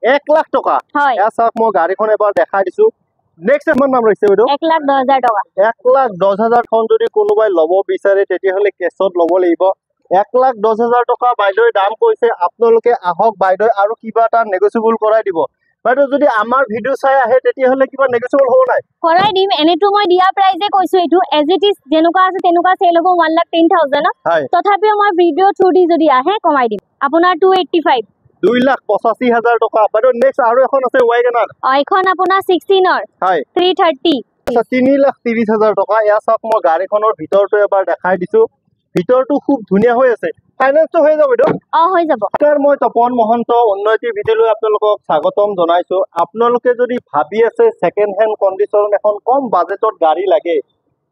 1 লাখ টকা এয়া চাওক মই গাড়ীখন এবাৰ দেখাই দিছো নেক্সট এমান নাম ৰৈছে বাইদেউ 1,10,000 টকা 1,10,000 খন যদি কোনোবাই ল'ব বিচাৰে তেতিয়াহলে কেছত ল'ব লাগিব 1,10,000 টকা বাইদেউৰ দাম কৈছে আপোনালোকে আহক বাইদেউ আৰু কিবা এটা নেগোচিয়েবল কৰাই দিব বাইদেউ যদি আমাৰ ভিডিও চাই আহে তেতিয়াহলে কিবা নেগোচিয়েবল হ'ব নাই কৰাই দিম এনেটো মই দিয়া প্ৰাইজে কৈছো এটো এজ ইট ইজ যেনেকুৱা আছে তেনেকুৱা সেল হ'ব 1,10,000 তথাপিও মই ভিডিও থ্ৰু দি যদি আহে কমাই দিম আপোনাৰ 285 2,85,000 টকা বাইদেউ নেক্সট আৰু এখন আছে ওয়াগনাৰ এখন আপোনাৰ 16 ৰ 330 আচ্ছা 3,30,000 টকা এয়া চাওক মই গাড়ীখনৰ ভিতৰটো এবাৰ দেখাই দিছো ভিতৰটো খুব ধুনীয়া হৈ আছে ফাইনান্স হৈ যাব বাইদেউ হৈ যাব স্যার মই তপন মহন্ত উন্নতি ভিডিওলৈ আপোনালোকক স্বাগতম জনাইছো আপোনালোকে যদি ভাবি আছে সেকেন্ড হ্যান্ড কন্ডিশন এখন কম বাজেটত গাড়ী লাগে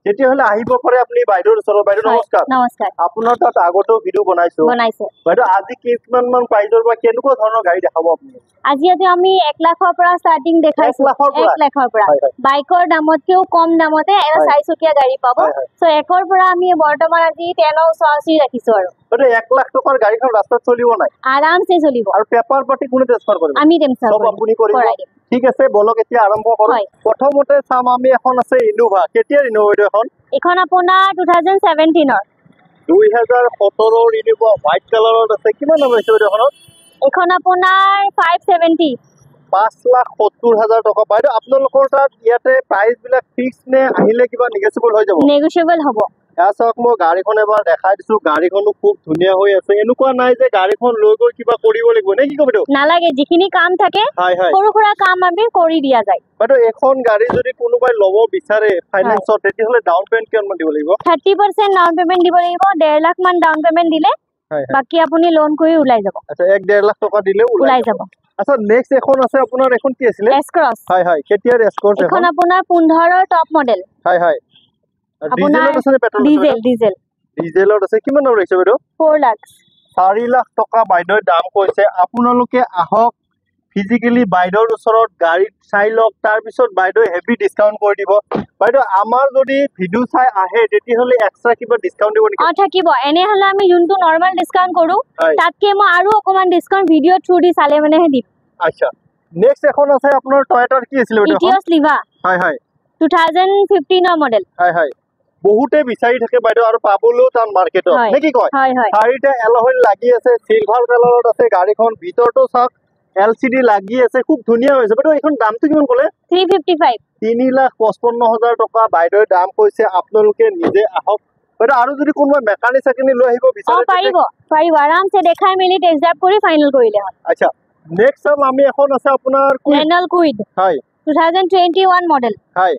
তেতিয়াহলে আহিব পাৰে আপুনি বাইদেউৰ ওচৰত বাইদেউ নমস্কাৰ নমস্কাৰ আপোনাৰ তাত আগতো ভিডিও বনাইছে বাইদেউ আজি কিমান মান প্ৰাইজৰ বা কেনেকুৱা ধৰণৰ গাড়ী দেখাব আপুনি আজি আমি 1 লাখৰ পৰা ষ্টাৰ্টিং দেখাইছো 1 লাখৰ পৰা বাইকৰ দামতকেও কম দামতে এটা 4 চকীয়া গাড়ী পাব সো 1 ৰ পৰা আমি বৰ্তমান আজি 10,80 ৰাখিছো আৰু বাইদেউ 1 লাখ টকাৰ গাড়ীখন ৰাস্তাত চলিব নাই আৰামছে চলিব আৰু পেপাৰ পাটি কোনে ট্ৰান্সফাৰ কৰিব আমি ট্ৰান্সফাৰ সব আপুনি কৰিব ঠিক আছে বলক এতিয়া আৰম্ভ কৰো প্ৰথমতে চাম আমি এখন আছে ইনোভা কেতিয়া ইনোভা এখন আপোনাৰ 2017 ৰ 2017 ৰ ইনোভা হোৱাইট কালাৰত আছে কিমান দাম আছে বাইদেউখনত এখন আপোনাৰ 570 5,70,000 টকা বাইদেউ আপোনালোকৰ তাত ইয়াতে প্ৰাইস বিলাক ফিক্স নে আহিলে কিবা নেগোচিয়েবল হৈ যাব নেগোচিয়েবল হ'ব চাওক মই গাড়ীখন এবাৰ দেখাই দিছো গাড়ীখনো খুব ধুনীয়া হৈ আছে এনেকুৱা নাই যে গাড়ীখন লৈ গৈ কিবা কৰিব লাগিব নে কি কব বাইদেউ নালাগে যিখিনি কাম থাকে সৰু সৰু কাম আমি কৰি দিয়া যায় বাইদেউ এখন গাড়ী যদি কোনোবাই ল'ব বিচাৰে ফাইনান্সত তেতিয়াহলে ডাউন পেমেন্ট কিমান দিব লাগিব 30% ডাউন পেমেন্ট দিব লাগিব 1.5 লাখ মান ডাউন পেমেন্ট দিলে বাকি আপুনি লোন কৰি উলাই যাব আচ্ছা 1.5 লাখ টকা দিলে উলাই যাব আচ্ছা নেক্সট এখন আছে আপোনাৰ এখন কি আছিল এস ক্ৰস হয় কেতিয়াৰ এস ক্ৰস এখন আপোনাৰ 15 ৰ টপ মডেল হয় ডিজেলত আছে নে পেট্ৰল ডিজেলত আছে কিমান দাম ৰাখিছে বাইদেউ 4 লাখ 4 লাখ টকা বাইদেউ দাম কৈছে আপোনালোকে আহক ফিজিক্যালি বাইদেউৰ ওচৰত গাড়ী চাই লওক তাৰ পিছত বাইদেউ হেভি ডিসকাউন্ট কৰি দিব বাইদেউ আমাৰ যদি ভিডিও চাই আহে তেতিয়াহলে এক্সট্ৰা কিবা ডিসকাউন্ট দিব নেকি থাকিব এনে হলে আমি যোনটো নৰমাল ডিসকাউন্ট কৰো তাতকে মই আৰু অকমান ডিসকাউন্ট ভিডিও থ্ৰু দি চালে মানে হে দিম আচ্ছা নেক্সট এখন আছে আপোনাৰ টয়োটাৰ কি আছিল বাইদেউ ইটিওস লিভা হয় 2015 ৰ মডেল হয় বহুতে বিচাৰি থাকে বাইদেউ আৰু পাবলৈও টান মাৰ্কেটত নে কি কয় চাৰিটা এল'হেল লাগি আছে সিলভাৰ কালাৰত আছে গাড়ীখন ভিতৰটো চাওক এলসিডি লাগি আছে খুব ধুনীয়া হৈছে বাইদেউ এখন দামটো কিমান ক'লে 355 3,55,000 টকা বাইদেউ দাম কৈছে আপোনালোকে নিজে আহক বাইদেউ আৰু যদি কোনোবা মেকানিক চাকিনি লৈ আহিব বিচাৰে পাৰিব আৰামছে দেখাই মেলি টেষ্ট ড্ৰাইভ কৰি ফাইনাল কৰিলে হয় আচ্ছা নেক্সট আমি এখন আছে আপোনাৰ ৰেনল্ট কুইড হয় 2021 মডেল হয়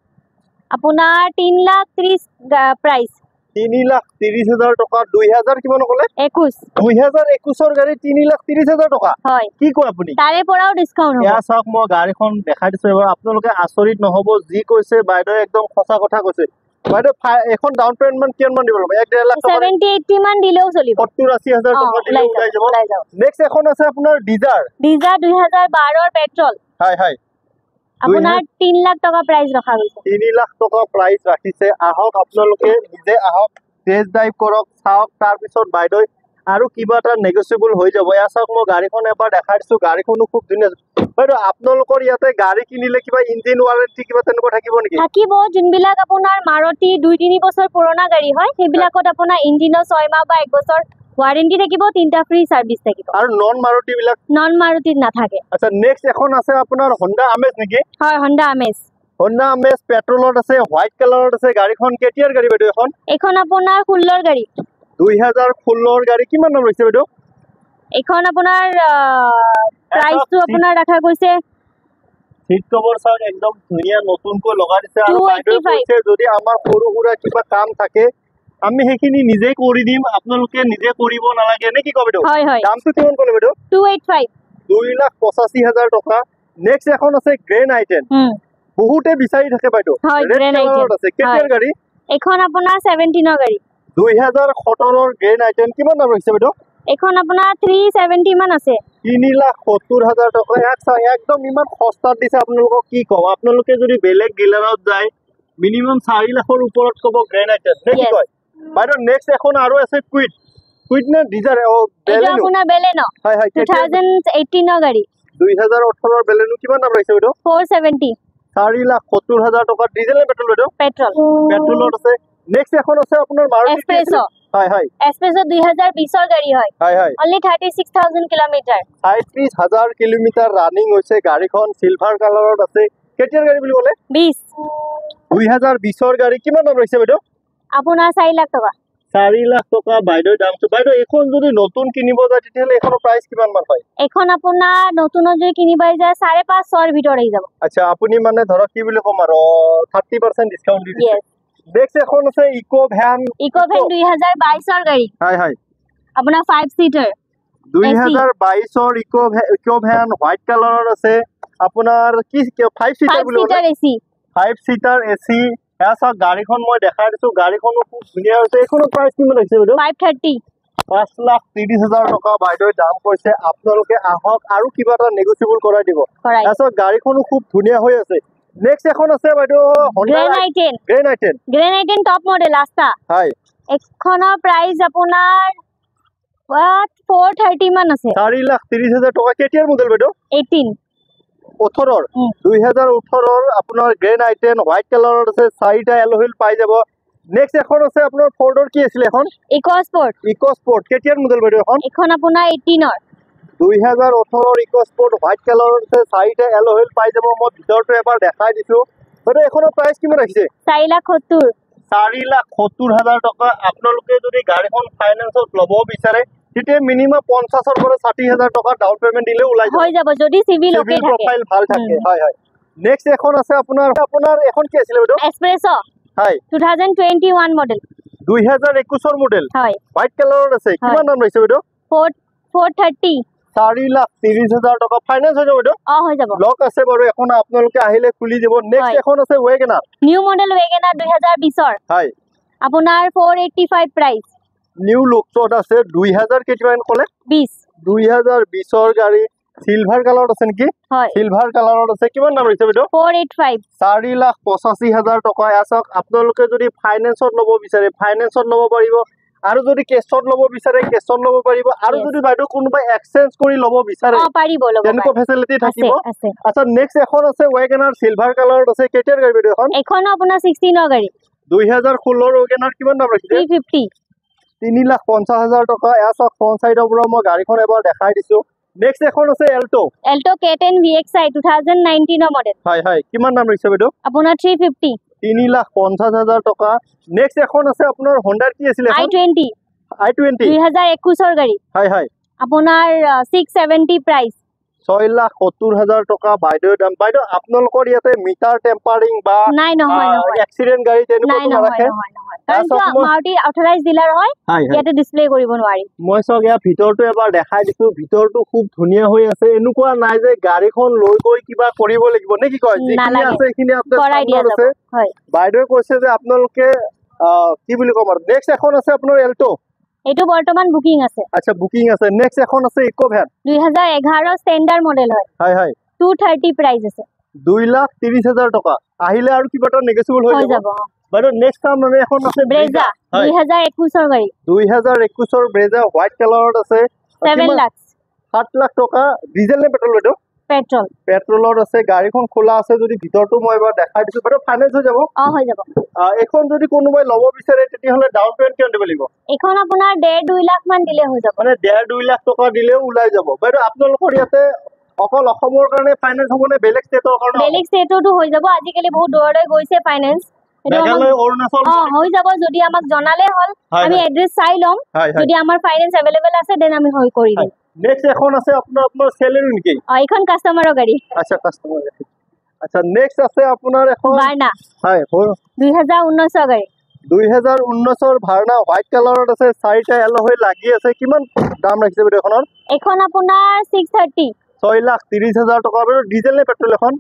আপোনাৰ 3,30,000 প্ৰাইস 3,30,000 টকা 2000 কিমান ক'লে 2021 ৰ গাড়ী 3,30,000 টকা হয় কি কয় আপুনি তাৰে পৰাও ডিসকাউন্ট হ'ব এয়া চাওক মই গাড়ীখন দেখাই দিছো এবাৰ আপোনালোকে আচৰিত নহব যি কৈছে বাইদেউ একদম সঁচা কথা কৈছে বাইদেউ এখন ডাউন পেমেন্ট কিমান মান দিব লাগিব 1.5 লাখ 70-80 মান দিলেও চলিব 70-80,000 টকা দিলে ওলাই যাব নেক্সট এখন আছে আপোনাৰ ডিজাৰ 2012 ৰ পেট্ৰল হয় আপোনাৰ 3 লাখ টকা প্ৰাইস ৰখা গৈছে 3 লাখ টকা প্ৰাইস ৰাখিছে আহক আপোনালোকে নিজে আহক টেষ্ট ড্ৰাইভ কৰক চাওক তাৰ পিছত বাইদেউ আৰু কিবা এটা নেগোচিয়েবল হৈ যাব এয়া চাওক মই গাড়ীখন এবাৰ দেখাই দিছো গাড়ীখনো খুব ধুনীয়া বাইদেউ আপোনালোকৰ ইয়াতে গাড়ী কিনিলে কিবা ইঞ্জিন ওয়াৰেন্টি কিবা তেনেকুৱা থাকিব নেকি থাকিব যোনবিলাক আপোনাৰ মাৰুতি 2-3 বছৰ পুৰণা গাড়ী হয় সেইবিলাকত আপোনাৰ ইঞ্জিনৰ 6 মাহ বা 1 বছৰ ওয়াৰেন্টি থাকিব 3টা ফ্ৰি সাৰ্ভিস থাকিব আৰু নন মাৰুতি নাথাকে আচ্ছা নেক্সট এখন আছে আপোনাৰ Honda Amaze নেকি হয় Honda Amaze পেট্ৰলত আছে হোয়াইট কালাৰত আছে গাড়ীখন কেতিয়াৰ গাড়ী বাইদেউ এখন আপোনাৰ 16 ৰ গাড়ী 2016 ৰ গাড়ী কিমান দাম লৈছে বাইদেউ এখন আপোনাৰ প্ৰাইসটো আপোনাৰ ৰাখা গৈছে সিট কভাৰ চাওক একদম ধুনীয়া নতুনকৈ লগাই দিছে আৰু বাইদেউ কৈছে যদি আমাৰ সৰু সুৰা কিবা কাম থাকে আমি হেখিনি নিজে কৰি দিম আপোনালোকে নিজে কৰিব নালাগে নে কি কয় বাইদেউ দামটো কিমান ক'লে বাইদেউ 285 2,85,000 টকা নেক্সট এখন আছে গ্ৰেন আইটেন বহুতে বিচাৰি থাকে বাইদেউ গ্ৰেন আইটেন আছে কেতিয়াৰ গাড়ী এখন আপোনাৰ 17 ৰ গাড়ী 2017 ৰ গ্ৰেন আইটেন কিমান দাম হৈছে বাইদেউ এখন আপোনাৰ 370 মান আছে 3,70,000 টকা একদম ইমান সস্তাত দিছে আপোনালোকক কি কম আপোনালোকে যদি বেলেগ ডিলাৰত যায় মিনিমাম 4 লাখৰ ওপৰত কব গ্ৰেন আইটেন নে কি কয় বাইদেউ নেক্সট এখন আৰু আছে কুইড না ডিজাৰ এটা আপোনাৰ বেলেনো 2018 ৰ গাড়ী 2018 বেলেনো কিমান দাম ৰাখিছে বাইদেউ 470 4,70,000 টকা ডিজেল নে পেট্ৰল বাইদেউ পেট্ৰল পেট্ৰলত আছে নেক্সট এখন আছে আপোনাৰ মাৰুতি এক্সপ্ৰেছো হয় হয় এক্সপ্ৰেছো 2020 ৰ গাড়ী হয় হয় হয় only 36000 কিলোমিটাৰ 36000 কিলোমিটাৰ ৰানিং হৈছে গাড়ীখন সিলভাৰ কালাৰত আছে কেতিয়াৰ গাড়ী বুলি ক'লে 2020 ৰ গাড়ী কিমান দাম ৰাখিছে বাইদেউ আপোনাৰ 4 লাখ টকা 4 লাখ টকা বাইদেউ দামটো বাইদেউ এখন যদি নতুন কিনিব যায় তেতিয়াহলে এখনৰ প্ৰাইস কিমান মান হয় এখন আপোনাৰ নতুন যদি কিনিবাই যায় 5.5 ৰ ভিতৰত আহি যাব আচ্ছা আপুনি মানে ধৰক কি বুলি কম আৰু 30% ডিসকাউন্ট দি দিছে নেক্সট এখন আছে ইকো ভ্যান 2022 ৰ গাড়ী হয় হয় আপোনাৰ 5 সিটাৰ 2022 ৰ ইকো ভ্যান হোয়াইট কালাৰৰ আছে আপোনাৰ কি 5 সিটাৰ বুলি ক'লে 5 সিটাৰ এসি এসা গাড়ীখন মই দেখাই দিছো গাড়ীখনো খুব ধুনীয়া হৈছে এখনৰ প্ৰাইস কিমান হৈছে বাইদেউ 530 5,30,000 টকা বাইদেউ দাম কৈছে আপোনালোকে আহক আৰু কিবা এটা নেগোচিয়েবল কৰাই দিব এসা গাড়ীখনো খুব ধুনীয়া হৈ আছে নেক্সট এখন আছে বাইদেউ গ্ৰেন আইটেন টপ মডেল আস্তা হয় এখনৰ প্ৰাইস আপোনাৰ 430 মান আছে 4,30,000 টকা কেতিয়াৰ মডেল বাইদেউ 18 2018 আপোনাৰ গ্ৰেন আইটেন হোয়াইট কালাৰৰ আছে 4টা এল'হুইল পাই যাব নেক্সট এখন আছে আপোনাৰ ফৰ্ডৰ কি আছিল এখন ইকো স্পৰ্ট কেতিয়াৰ মডেল বাইদেউ এখন আপোনাৰ 18 2018 ইকো স্পৰ্ট হোয়াইট কালাৰৰ আছে 4টা এল'হুইল পাই যাব মই ভিতৰটো এবাৰ দেখাই দিছো বাইদেউ এখনৰ প্ৰাইস কিমান ৰাখিছে 4,70,000 টকা আপোনালোকে যদি গাড়ীখন ফাইনান্সত ল'ব বিচাৰে তেতিয়া মিনিমাম 50 ৰ পৰা 60,000 টকা ডাউন পেমেন্ট দিলে ওলাই যাব যদি সিভিল ওকে থাকে প্ৰফাইল ভাল থাকে হয় হয় নেক্সট এখন আছে আপোনাৰ এখন কি আছিল বাইদেউ এক্সপ্ৰেছো হয় 2021 মডেল 2021 ৰ মডেল হয় হোয়াইট কালাৰৰ আছে কিমান দাম ৰাখিছে বাইদেউ 430 4,30,000 টকা ফাইনান্স হৈ যাব বাইদেউ হৈ যাব লক আছে বাৰু এখন আপোনালোকে আহিলে খুলি দিব নেক্সট এখন আছে ওয়েগনাৰ নিউ মডেল ওয়েগনাৰ 2020 ৰ হয় আপোনাৰ 485 প্ৰাইস নিউ লুকছত আছে 2000 কেটিমান ক'লে 2020 ৰ গাড়ী সিলভাৰ কালাৰত আছে নেকি সিলভাৰ কালাৰত আছে কিমান দাম ৰাখিছে বাইদেউ 485 4,85,000 টকা আসক আপোনালোকে যদি ফাইনান্সত ল'ব বিচাৰে ফাইনান্সত ল'ব পাৰিব আৰু যদি কেছত ল'ব বিচাৰে কেছত ল'ব পাৰিব আৰু যদি বাইদেউ কোনোবা এক্সচেঞ্জ কৰি ল'ব বিচাৰে পাৰিব ল'ব তেনেকুৱা ফেসিলিটি থাকিব আচ্ছা নেক্সট এখন আছে ওয়েগনাৰ সিলভাৰ কালাৰত আছে কেতিয়াৰ গাড়ী বাইদেউ এখন আপোনাৰ 16 ৰ গাড়ী 2016 ৰ ওয়েগনাৰ কিমান দাম ৰাখিছে 3,50,000 টকা আসক ফ্ৰন্ট সাইডৰ পৰা মই গাড়ীখন এবাৰ দেখাই দিছো নেক্সট এখন আছে এল্টো K10 VXI 2019 ৰ মডেল হয় হয় কিমান দাম ৰাখিছে বাইদেউ আপোনাৰ 3,50,000 টকা নেক্সট এখন আছে আপোনাৰ হোন্ডাৰ কি আছিল i20 2021 ৰ গাড়ী হয় হয় আপোনাৰ 670 প্ৰাইস 6,70,000 টকা বাইদেউ দাম বাইদেউ আপোনালোকৰ ইয়াতে মিটাৰ টেম্পাৰিং বা নাই নহয় এক্সিডেন্ট গাড়ী তেনেকুৱা নাৰাখে কাৰণ মাৰুতি অথৰাইজ ডিলাৰ হয় ইয়াতে ডিসপ্লে কৰিব নোৱাৰি মই সক ইয়া ভিতৰটো এবাৰ দেখাই দিছো ভিতৰটো খুব ধুনীয়া হৈ আছে এনেকুৱা নাই যে গাড়ীখন লৈ গৈ কিবা কৰিব লাগিব নে কি কয় যিখিনি আছে এইখিনি আপোনালোকৰ আছে বাইদেউ কৈছে যে আপোনালোকে কি বুলি কম আৰু নেক্সট এখন আছে আপোনাৰ এল্টো এটো বৰ্তমান বুকিং আছে আচ্ছা বুকিং আছে নেক্সট এখন আছে ইকো ভ্যান 2011 স্ট্যান্ডার্ড মডেল হয় হয় হয় 230 প্ৰাইস আছে 2,30,000 টকা আহিলে আৰু কিবা এটা নেগোচিয়েবল হৈ যাব বাইদেউ নেক্সট টাইম মানে এখন আছে ব্ৰেজা 2021 ৰ গাড়ী 2021 ৰ ব্ৰেজা হোয়াইট কালাৰত আছে 7 লাখ টকা ডিজেল নে পেট্ৰল বাইদেউ পেট্ৰলৰ আছে গাড়ীখন খোলা আছে যদি ভিতৰটো মই এবাৰ দেখাই দিছো বাইদেউ ফাইনান্স হৈ যাব হৈ যাব এখন যদি কোনোবাই ল'ব বিচাৰে তেতিয়াহলে ডাউন পেমেন্ট কিমান দিব লাগিব এখন আপোনাৰ 1.5-2 লাখ মান দিলে হৈ যাব মানে 1.5-2 লাখ টকা দিলেও ওলাই যাব বাইদেউ আপোনালোকৰ ইয়াতে অকল অসমৰ কাৰণে ফাইনান্স হ'ব নে বেলেগ ষ্টেটৰ কাৰণে বেলেগ ষ্টেটতো হৈ যাব আজিকালি বহুত দূৰলৈ গৈছে ফাইনান্স মেঘালয় অৰুণাচল হৈ যাব যদি আমাক জনালে হল আমি এড্ৰেছ চাই লম যদি আমাৰ ফাইনান্স अवेलेबल আছে দেন আমি হৈ কৰি দিম নেক্সট এখন আছে আপোনাৰ সেলেৰি নেকি এখন কাস্টমাৰৰ গাড়ী আচ্ছা কাস্টমাৰ গাড়ী আচ্ছা নেক্সট আছে আপোনাৰ এখন ভাৰ্না হয় 2019 গাড়ী 2019 ৰ ভাৰ্না হোয়াইট কালাৰত আছে 4টা এল'হুইল লাগি আছে কিমান দাম ৰাখিছে বাইদেউ এখন আপোনাৰ 630 6,30,000 টকা বাইদেউ ডিজেল নে পেট্ৰল এখন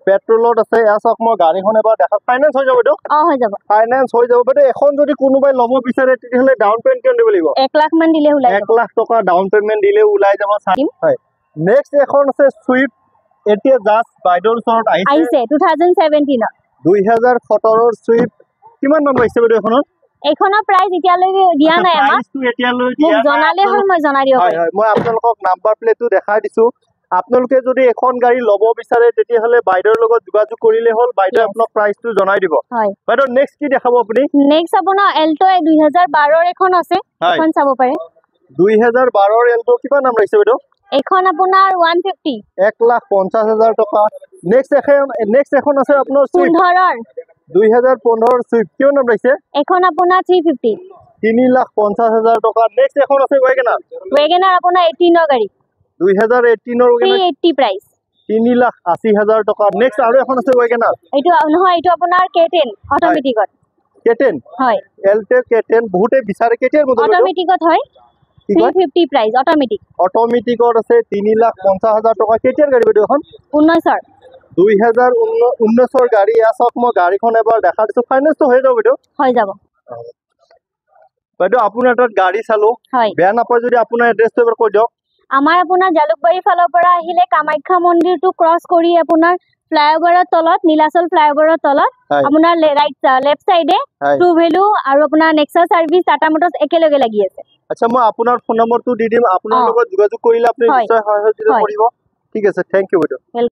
পেট্ৰলত আছে আসক মই গাড়ীখন এবাৰ দেখা ফাইনান্স হৈ যাব বাইদেউ হৈ যাব ফাইনান্স হৈ যাব বাইদেউ এখন যদি কোনোবাই ল'ব বিচাৰে তেতিয়াহলে ডাউন পেমেন্ট কিমান দিব লাগিব 1 লাখ মান দিলে ওলাই 1 লাখ টকা ডাউন পেমেন্ট দিলে ওলাই যাব হয় নেক্সট এখন আছে সুইফট এতিয়া জাস্ট বাইদেউৰ ওচৰত আহিছে 2017 2017 ৰ সুইফট কিমান দাম ৰাখিছে বাইদেউ এখনৰ প্ৰাইস এতিয়ালৈকে দিয়া নাই আমাক এতিয়ালৈ মোক জনালে হল মই জনাই দিব হয় হয় মই আপোনালোকক নাম্বাৰ প্লেটটো দেখাই দিছো আপোনালোকে যদি এখন গাড়ী ল'ব বিচাৰে তেতিয়াহ'লে বাইদেউৰ লগত যোগাযোগ কৰিলে হ'ল বাইদেউ আপোনাক প্ৰাইচটো জনাই দিব হয় বাইদেউ নেক্সট কি দেখাব আপুনি নেক্সট আপোনাৰ এল্টো 2012 এখন আছে এখন চাব পাৰে 2012 এল্টো কিমান দাম লাগিছে বাইদেউ এখন আপোনাৰ 150 1,50,000 টকা নেক্সট এখন আছে আপোনাৰ 2015 সুইফট কিমান দাম লাগিছে এখন আপোনাৰ 350 3,50,000 টকা নেক্সট এখন আছে ৱেগনাৰ আপোনাৰ 18 গাড়ী 2018 380 প্ৰাইস 3,80,000 টকা নেক্সট আৰু এখন আছে ৱেগনাৰ এইটো নহয় এইটো আপোনাৰ K10 অটোমেটিকত K10 হয় এল্টো K10 বহুতে বিচাৰে K10 মডেল অটোমেটিকত হয় 350 প্ৰাইস অটোমেটিকত আছে 3,50,000 টকা কেতিয়াৰ গাড়ী বাইদেউ এখন 19ৰ 2019ৰ গাড়ী আছক মই গাড়ীখন এবাৰ দেখা দিছো ফাইনান্সটো হৈ যাব বাইদেউ হৈ যাব বাইদেউ আপোনাৰ তাত গাড়ী চালো হয় বেয়া নাপায় যদি আপোনাৰ এড্ৰেছটো এবাৰ কৈ দিয়ক আমাৰ আপোনাৰ জালুকবাৰী ফালৰ পৰা আহিলে কামাখ্যা মন্দিৰটো ক্ৰছ কৰি আপোনাৰ ফ্লাইওভাৰৰ তলত নীলাচল ফ্লাইওভাৰৰ তলত আপোনাৰ লেফট সাইডে ট্ৰু ভেলু আৰু আপোনাৰ নেক্সা সাৰ্ভিস টাটা মটৰ্ছ একেলগে লাগি আছে আচ্ছা মই আপোনাৰ ফোন নম্বৰটো দি দিম আপোনাৰ লগত যোগাযোগ কৰিলে আপুনি নিশ্চয় সহায় কৰিব ঠিক আছে থ্যাংক ইউ বাইদেউ